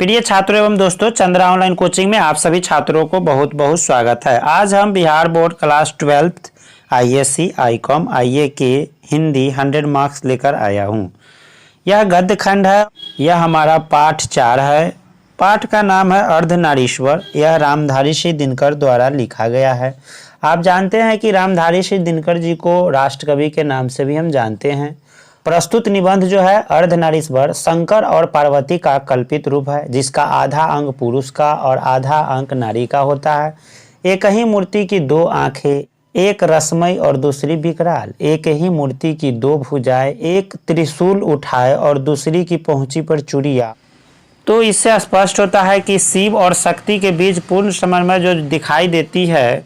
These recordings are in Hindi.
प्रिय छात्रों एवं दोस्तों, चंद्रा ऑनलाइन कोचिंग में आप सभी छात्रों को बहुत बहुत स्वागत है। आज हम Bihar board class 12 ISC Icom आईए के हिंदी 100 मार्क्स लेकर आया हूँ। यह गद्य खंड है। यह हमारा पाठ 4 है। पाठ का नाम है अर्धनारीश्वर। यह रामधारी सिंह दिनकर द्वारा लिखा गया है। आप जानते हैं कि रामधारी सिंह दिनकर जी को राष्ट्रकवि के नाम से भी हम जानते हैं। प्रस्तुत निबंध जो है अर्धनारीश्वर शंकर और पार्वती का कल्पित रूप है, जिसका आधा अंग पुरुष का और आधा अंग नारी का होता है। एक ही मूर्ति की दो आंखें, एक रसमई और दूसरी विकराल। एक ही मूर्ति की दो भुजाएं, एक त्रिशूल उठाए और दूसरी की पहुंची पर चूड़ियां। तो इससे स्पष्ट होता है कि शिव और शक्ति के बीच पूर्ण समन्वय जो दिखाई देती है,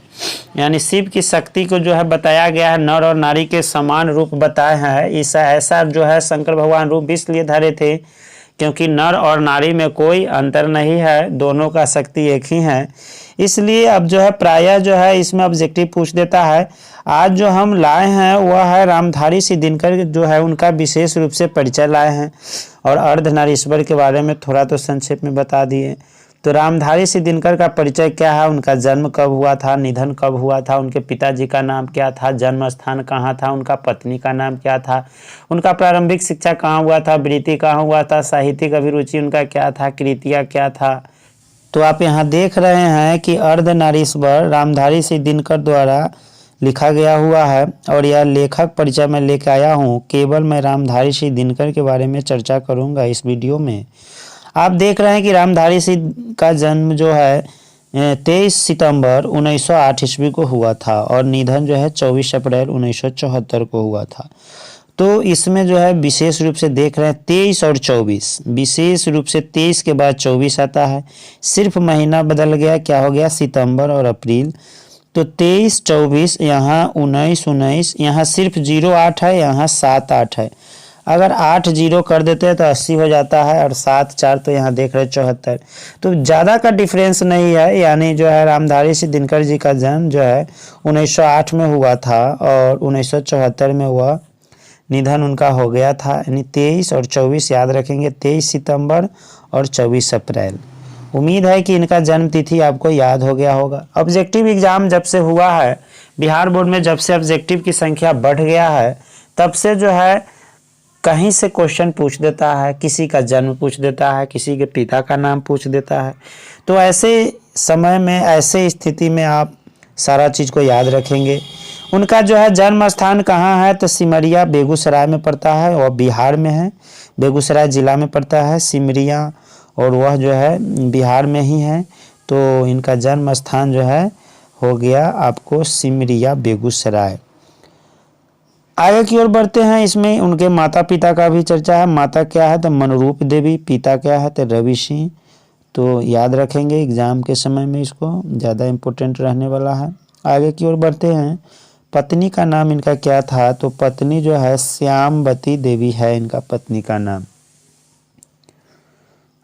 यानी शिव की शक्ति को जो है बताया गया है, नर और नारी के समान रूप बताए हैं। ऐसा जो है शंकर भगवान रूप इसलिए धरे थे क्योंकि नर और नारी में कोई अंतर नहीं है, दोनों का शक्ति एक ही है। इसलिए अब जो है प्रायः जो है इसमें ऑब्जेक्टिव पूछ देता है। आज जो हम लाए हैं वह है रामधारी सिंह दिनकर जो है उनका विशेष रूप से परिचय लाए हैं और अर्धनारीश्वर के बारे में थोड़ा तो संक्षेप में बता दिए। तो रामधारी सिंह दिनकर का परिचय क्या है, उनका जन्म कब हुआ था, निधन कब हुआ था, उनके पिताजी का नाम क्या था, जन्म स्थान कहाँ था, उनका पत्नी का नाम क्या था, उनका प्रारंभिक शिक्षा कहाँ हुआ था, वृत्ति कहाँ हुआ था, साहित्यिक अभिरुचि उनका क्या था, कृतियाँ क्या था। तो आप यहाँ देख रहे हैं कि अर्धनारीश्वर रामधारी सिंह दिनकर द्वारा लिखा गया हुआ है और यह लेखक परिचय में लेकर आया हूँ। केवल मैं रामधारी सिंह दिनकर के बारे में चर्चा करूँगा इस वीडियो में। आप देख रहे हैं कि रामधारी सिंह का जन्म जो है 23 सितंबर 1908 ईस्वी को हुआ था और निधन जो है 24 अप्रैल 1974 को हुआ था। तो इसमें जो है विशेष रूप से देख रहे हैं 23 और 24, विशेष रूप से 23 के बाद 24 आता है। सिर्फ महीना बदल गया, क्या हो गया, सितंबर और अप्रैल। तो 23 24, यहाँ 19 19, यहाँ सिर्फ 08 है, यहाँ 7 8 है। अगर 8 0 कर देते हैं तो 80 हो जाता है और 7 4 तो यहाँ देख रहे 74। तो ज़्यादा का डिफरेंस नहीं है, यानी जो है रामधारी सिंह दिनकर जी का जन्म जो है 1908 में हुआ था और 1974 में हुआ निधन उनका हो गया था। यानी 23 और 24 याद रखेंगे, 23 सितंबर और 24 अप्रैल। उम्मीद है कि इनका जन्म तिथि आपको याद हो गया होगा। ऑब्जेक्टिव एग्जाम जब से हुआ है बिहार बोर्ड में, जब से ऑब्जेक्टिव की संख्या बढ़ गया है तब से जो है कहीं से क्वेश्चन पूछ देता है, किसी का जन्म पूछ देता है, किसी के पिता का नाम पूछ देता है। तो ऐसे समय में, ऐसे स्थिति में आप सारा चीज़ को याद रखेंगे। उनका जो है जन्म स्थान कहाँ है, तो सिमरिया बेगूसराय में पड़ता है और बिहार में है, बेगूसराय जिला में पड़ता है सिमरिया, और वह जो है बिहार में ही है। तो इनका जन्म स्थान जो है हो गया आपको सिमरिया बेगूसराय। आगे की ओर बढ़ते हैं। इसमें उनके माता पिता का भी चर्चा है। माता क्या है, तो मनरूप देवी। पिता क्या है, तो रवि सिंह। तो याद रखेंगे एग्जाम के समय में, इसको ज़्यादा इम्पोर्टेंट रहने वाला है। आगे की ओर बढ़ते हैं। पत्नी का नाम इनका क्या था, तो पत्नी जो है श्यामवती देवी है इनका पत्नी का नाम।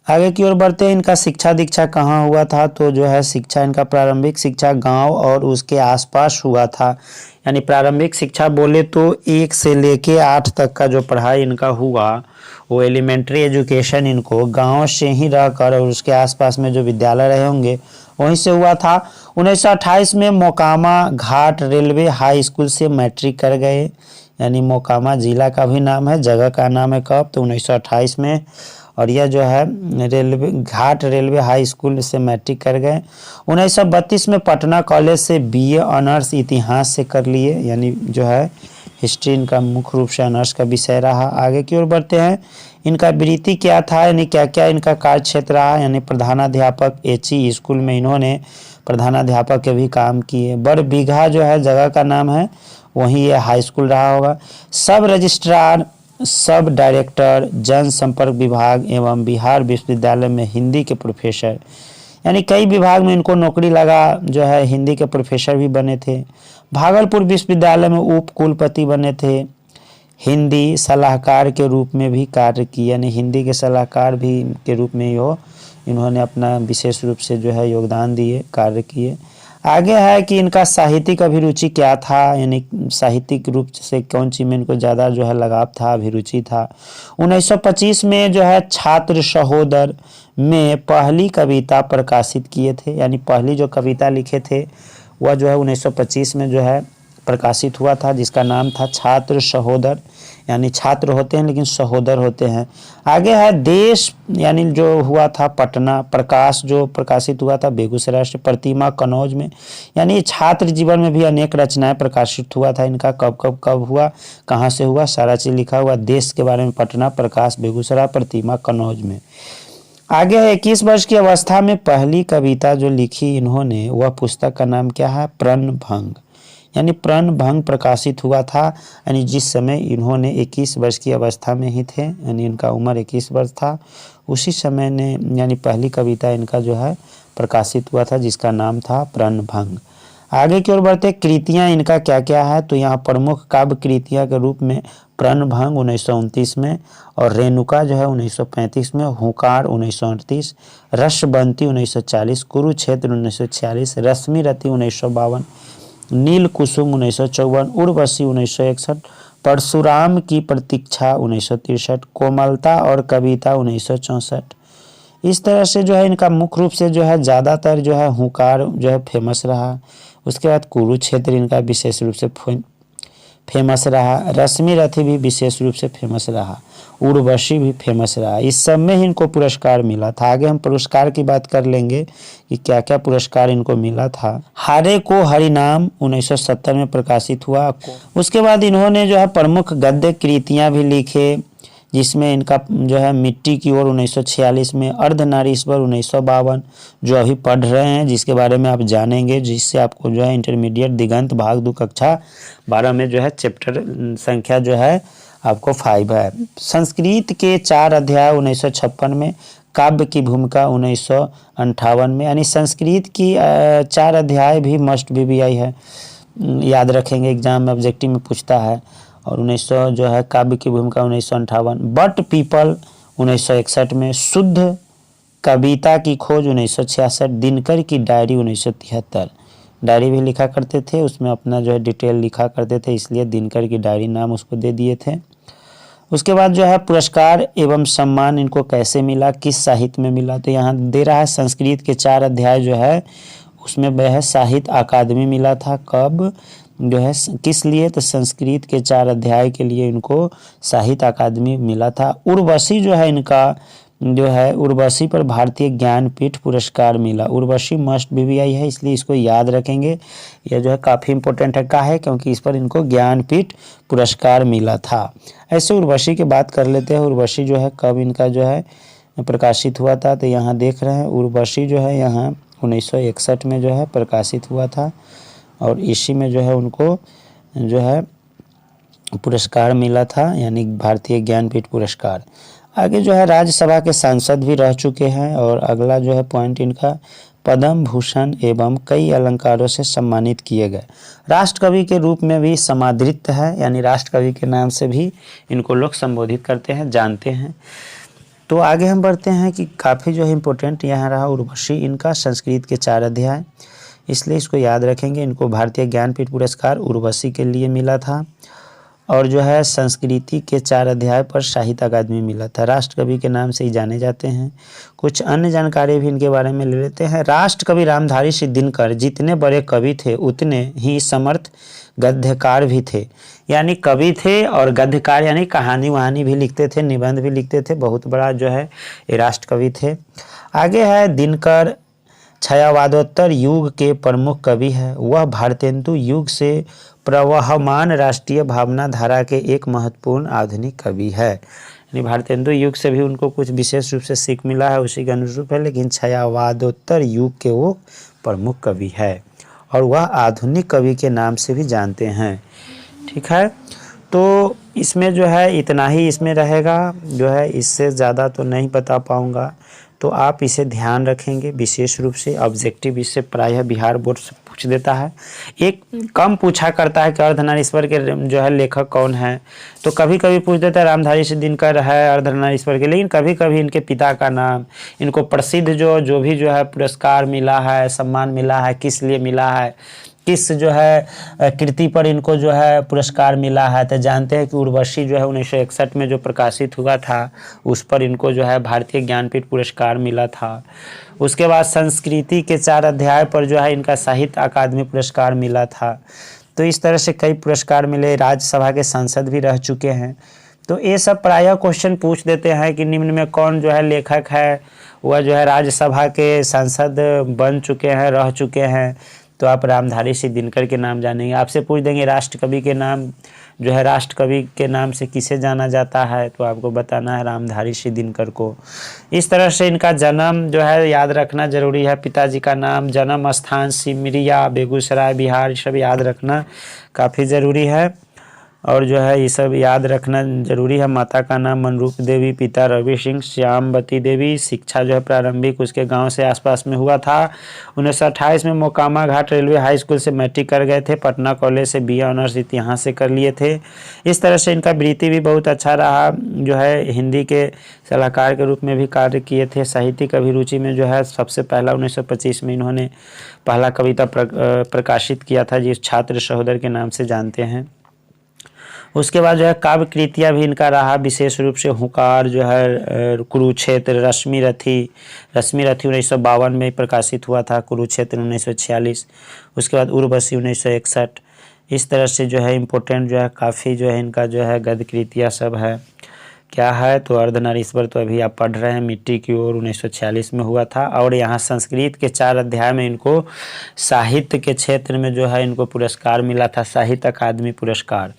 आगे की ओर बढ़ते हैं। इनका शिक्षा दीक्षा कहाँ हुआ था, तो जो है शिक्षा, इनका प्रारंभिक शिक्षा गांव और उसके आसपास हुआ था। यानी प्रारंभिक शिक्षा बोले तो 1 से लेके 8 तक का जो पढ़ाई इनका हुआ, वो एलिमेंट्री एजुकेशन इनको गांव से ही रहकर और उसके आसपास में जो विद्यालय रहे होंगे वहीं से हुआ था। 1928 में मोकामा घाट रेलवे हाई स्कूल से मैट्रिक कर गए। यानी मोकामा जिला का भी नाम है, जगह का नाम है कब, तो 1928 में। और यह जो है रेलवे घाट रेलवे हाई स्कूल से मैट्रिक कर गए। 1932 में पटना कॉलेज से बीए ऑनर्स इतिहास से कर लिए। यानी जो है हिस्ट्री इनका मुख्य रूप से ऑनर्स का विषय रहा। आगे की ओर बढ़ते हैं। इनका वृत्ति क्या था, यानी क्या क्या इनका कार्य क्षेत्र रहा। यानी प्रधानाध्यापक एचई स्कूल में इन्होंने प्रधानाध्यापक के भी काम किए। बड़बीघा जो है जगह का नाम है, वहीं ये हाई स्कूल रहा होगा। सब रजिस्ट्रार, सब डायरेक्टर, जनसंपर्क विभाग एवं बिहार विश्वविद्यालय में हिंदी के प्रोफेसर। यानी कई विभाग में इनको नौकरी लगा, जो है हिंदी के प्रोफेसर भी बने थे। भागलपुर विश्वविद्यालय में उप कुलपति बने थे। हिंदी सलाहकार के रूप में भी कार्य किए, यानी हिंदी के सलाहकार भी के रूप में ही इन्होंने अपना विशेष रूप से जो है योगदान दिए, कार्य किए। आगे है कि इनका साहित्यिक अभिरुचि क्या था, यानी साहित्यिक रूप से कौन चीज़ में इनको ज़्यादा जो है लगाव था, अभिरुचि था। 1925 में जो है छात्र सहोदर में पहली कविता प्रकाशित किए थे, यानी पहली जो कविता लिखे थे वह जो है 1925 में जो है प्रकाशित हुआ था, जिसका नाम था छात्र सहोदर, यानी छात्र होते हैं लेकिन सहोदर होते हैं। आगे है देश, यानी जो हुआ था पटना, प्रकाश जो प्रकाशित हुआ था बेगूसराय से, प्रतिमा कन्नौज में, यानी छात्र जीवन में भी अनेक रचनाएं प्रकाशित हुआ था इनका। कब कब कब हुआ, कहाँ से हुआ, सारा चीज़ लिखा हुआ। देश के बारे में पटना, प्रकाश बेगूसराय, प्रतिमा कन्नौज में। आगे है 21 वर्ष की अवस्था में पहली कविता जो लिखी इन्होंने, वह पुस्तक का नाम क्या है, प्रणभंग, यानी प्रणभंग प्रकाशित हुआ था, यानी जिस समय इन्होंने 21 वर्ष की अवस्था में ही थे, यानी इनका उम्र 21 वर्ष था, उसी समय ने यानी पहली कविता इनका जो है प्रकाशित हुआ था, जिसका नाम था प्रणभंग। आगे की ओर बढ़ते, कृतियाँ इनका क्या क्या है, तो यहाँ प्रमुख काव्य कृतियाँ के रूप में प्रणभंग 1929 में, और रेणुका जो है 1935 में, हुंकार 1938, रसबंती 1940, कुरुक्षेत्र 1946, रश्मि रति 1952, नील कुसुम 1954, उर्वशी 1961, परशुराम की प्रतीक्षा 1963, कोमलता और कविता 1964। इस तरह से जो है इनका मुख्य रूप से जो है ज़्यादातर जो है हुंकार जो है फेमस रहा। उसके बाद कुरुक्षेत्र इनका विशेष रूप से फेमस रहा, रश्मि रथी भी विशेष रूप से फेमस रहा, उर्वशी भी फेमस रहा। इस सब में ही इनको पुरस्कार मिला था। आगे हम पुरस्कार की बात कर लेंगे कि क्या क्या पुरस्कार इनको मिला था। हारे को हरिनाम 1970 में प्रकाशित हुआ। उसके बाद इन्होंने जो है प्रमुख गद्य कृतियाँ भी लिखे, जिसमें इनका जो है मिट्टी की ओर 1946 में, अर्धनारीश्वर 1952 जो अभी पढ़ रहे हैं, जिसके बारे में आप जानेंगे, जिससे आपको जो है इंटरमीडिएट दिगंत भाग 2 कक्षा 12 में जो है चैप्टर संख्या जो है आपको 5 है। संस्कृत के 4 अध्याय 1956 में, काव्य की भूमिका 1958 में, यानी संस्कृत की 4 अध्याय भी मस्ट भी आई है, याद रखेंगे, एग्जाम में ऑब्जेक्टिव में पूछता है। और 1900 जो है काव्य की भूमिका 1958, बट पीपल 1961 में, शुद्ध कविता की खोज 1966, दिनकर की डायरी 1973, डायरी भी लिखा करते थे, उसमें अपना जो है डिटेल लिखा करते थे, इसलिए दिनकर की डायरी नाम उसको दे दिए थे। उसके बाद जो है पुरस्कार एवं सम्मान इनको कैसे मिला, किस साहित्य में मिला, तो यहाँ दे रहा है संस्कृत के 4 अध्याय जो है उसमें वह साहित्य अकादमी मिला था। कब जो है किस लिए, तो संस्कृत के 4 अध्याय के लिए इनको साहित्य अकादमी मिला था। उर्वशी जो है इनका जो है उर्वशी पर भारतीय ज्ञानपीठ पुरस्कार मिला। उर्वशी मस्ट भी आई है, इसलिए इसको याद रखेंगे, यह जो है काफ़ी इंपॉर्टेंट है। का है क्योंकि इस पर इनको ज्ञानपीठ पुरस्कार मिला था। ऐसे उर्वशी की बात कर लेते हैं। उर्वशी जो है कब इनका जो है प्रकाशित हुआ था, तो यहाँ देख रहे हैं उर्वशी जो है यहाँ 1961 में जो है प्रकाशित हुआ था, और इसी में जो है उनको जो है पुरस्कार मिला था, यानी भारतीय ज्ञानपीठ पुरस्कार। आगे जो है राज्यसभा के सांसद भी रह चुके हैं। और अगला जो है पॉइंट इनका, पद्म भूषण एवं कई अलंकारों से सम्मानित किए गए। राष्ट्रकवि के रूप में भी समादृत है, यानी राष्ट्रकवि के नाम से भी इनको लोग संबोधित करते हैं, जानते हैं। तो आगे हम बढ़ते हैं कि काफ़ी जो है इम्पोर्टेंट यहाँ रहा उर्वशी, इनका संस्कृत के 4 अध्याय, इसलिए इसको याद रखेंगे। इनको भारतीय ज्ञानपीठ पुरस्कार उर्वशी के लिए मिला था, और जो है संस्कृति के 4 अध्याय पर साहित्य अकादमी मिला था। राष्ट्रकवि के नाम से ही जाने जाते हैं। कुछ अन्य जानकारी भी इनके बारे में ले लेते हैं। राष्ट्रकवि रामधारी सिंह दिनकर जितने बड़े कवि थे उतने ही समर्थ गद्यकार भी थे, यानी कवि थे और गद्यकार, यानी कहानी वहानी भी लिखते थे, निबंध भी लिखते थे, बहुत बड़ा जो है ये राष्ट्रकवि थे। आगे है दिनकर छायावादोत्तर युग के प्रमुख कवि है। वह भारतेंदु युग से प्रवहमान राष्ट्रीय भावना धारा के एक महत्वपूर्ण आधुनिक कवि है, यानी भारतेंदु युग से भी उनको कुछ विशेष रूप से सीख मिला है, उसी के अनुरूप है, लेकिन छायावादोत्तर युग के वो प्रमुख कवि है, और वह आधुनिक कवि के नाम से भी जानते हैं। ठीक है, तो इसमें जो है इतना ही इसमें रहेगा, जो है इससे ज़्यादा तो नहीं बता पाऊँगा, तो आप इसे ध्यान रखेंगे। विशेष रूप से ऑब्जेक्टिव इससे प्रायः बिहार बोर्ड से पूछ देता है। एक कम पूछा करता है कि अर्धनारीश्वर के जो है लेखक कौन है, तो कभी कभी पूछ देता है रामधारी सिंह दिनकर है अर्धनारीश्वर के, लेकिन कभी कभी इनके पिता का नाम, इनको प्रसिद्ध जो भी जो है पुरस्कार मिला है, सम्मान मिला है, किस लिए मिला है, किस जो है कृति पर इनको जो है पुरस्कार मिला है। तो जानते हैं कि उर्वशी जो है 1961 में जो प्रकाशित हुआ था उस पर इनको जो है भारतीय ज्ञानपीठ पुरस्कार मिला था। उसके बाद संस्कृति के 4 अध्याय पर जो है इनका साहित्य अकादमी पुरस्कार मिला था। तो इस तरह से कई पुरस्कार मिले, राज्यसभा के सांसद भी रह चुके हैं। तो ये सब प्रायः क्वेश्चन पूछ देते हैं कि निम्न में कौन जो है लेखक है वह जो है राज्यसभा के सांसद बन चुके हैं, रह चुके हैं। तो आप रामधारी सिंह दिनकर के नाम जानेंगे। आपसे पूछ देंगे राष्ट्रकवि के नाम जो है, राष्ट्रकवि के नाम से किसे जाना जाता है, तो आपको बताना है रामधारी सिंह दिनकर को। इस तरह से इनका जन्म जो है याद रखना जरूरी है। पिताजी का नाम, जन्म स्थान सिमरिया बेगूसराय बिहार, ये सब याद रखना काफ़ी ज़रूरी है। और जो है ये सब याद रखना जरूरी है। माता का नाम मनरूप देवी, पिता रवि सिंह, श्यामवती देवी। शिक्षा जो है प्रारंभिक उसके गांव से आसपास में हुआ था। 1928 में मोकामा घाट रेलवे हाई स्कूल से मैट्रिक कर गए थे। पटना कॉलेज से BA ऑनर्स इतिहास से कर लिए थे। इस तरह से इनका वृत्ति भी बहुत अच्छा रहा। जो है हिंदी के सलाहकार के रूप में भी कार्य किए थे। साहित्यिक अभिरुचि में जो है सबसे पहला 1925 में इन्होंने पहला कविता प्रकाशित किया था जिस छात्र सहोदर के नाम से जानते हैं। उसके बाद जो है काव्य कृतियाँ भी इनका रहा, विशेष रूप से हुंकार जो है, कुरुक्षेत्र, रश्मि रथी 1952 में प्रकाशित हुआ था, कुरुक्षेत्र 1946। उसके बाद उर्वशी 1961। इस तरह से जो है इम्पोर्टेंट जो है काफ़ी जो है इनका जो है गद्य कृतियाँ सब है। क्या है तो अर्धनारीश्वर तो अभी आप पढ़ रहे हैं, मिट्टी की ओर 1946 में हुआ था। और यहाँ संस्कृत के 4 अध्याय में इनको साहित्य के क्षेत्र में जो है इनको पुरस्कार मिला था, साहित्य अकादमी पुरस्कार।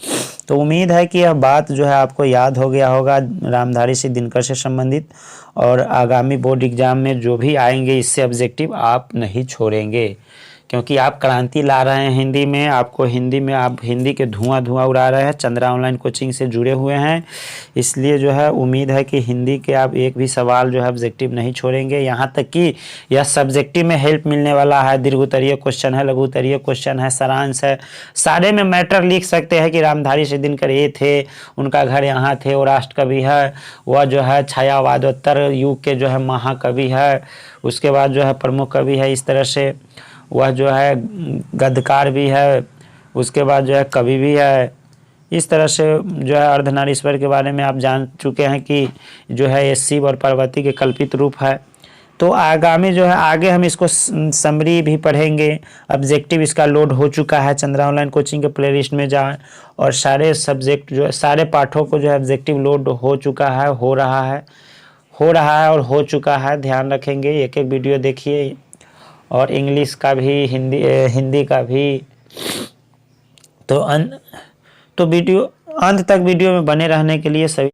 तो उम्मीद है कि यह बात जो है आपको याद हो गया होगा रामधारी सिंह दिनकर से संबंधित। और आगामी बोर्ड एग्जाम में जो भी आएंगे इससे ऑब्जेक्टिव आप नहीं छोड़ेंगे, क्योंकि आप क्रांति ला रहे हैं हिंदी में। आपको हिंदी में आप हिंदी के धुआं उड़ा रहे हैं, चंद्रा ऑनलाइन कोचिंग से जुड़े हुए हैं। इसलिए जो है उम्मीद है कि हिंदी के आप एक भी सवाल जो है ऑब्जेक्टिव नहीं छोड़ेंगे। यहाँ तक कि यह सब्जेक्टिव में हेल्प मिलने वाला है। दीर्घ उत्तरीय क्वेश्चन है, लघु उत्तरीय क्वेश्चन है, सारांश है, सारे में मैटर लिख सकते हैं कि रामधारी सिंह दिनकर ये थे, उनका घर यहाँ थे, वो राष्ट्रकवि है, वह जो है छायावादोत्तर युग के जो है महाकवि है, उसके बाद जो है प्रमुख कवि है, इस तरह से वह जो है गद्यकार भी है, उसके बाद जो है कवि भी है। इस तरह से जो है अर्धनारीश्वर के बारे में आप जान चुके हैं कि जो है ये शिव और पार्वती के कल्पित रूप है। तो आगामी जो है आगे हम इसको समरी भी पढ़ेंगे। ऑब्जेक्टिव इसका लोड हो चुका है, चंद्रा ऑनलाइन कोचिंग के प्लेलिस्ट में जाएं और सारे सब्जेक्ट जो है सारे पाठों को जो है ऑब्जेक्टिव लोड हो चुका है, हो रहा है और हो चुका है। ध्यान रखेंगे, एक एक वीडियो देखिए और इंग्लिश का भी, हिंदी का भी। तो वीडियो अंत तक वीडियो में बने रहने के लिए सभी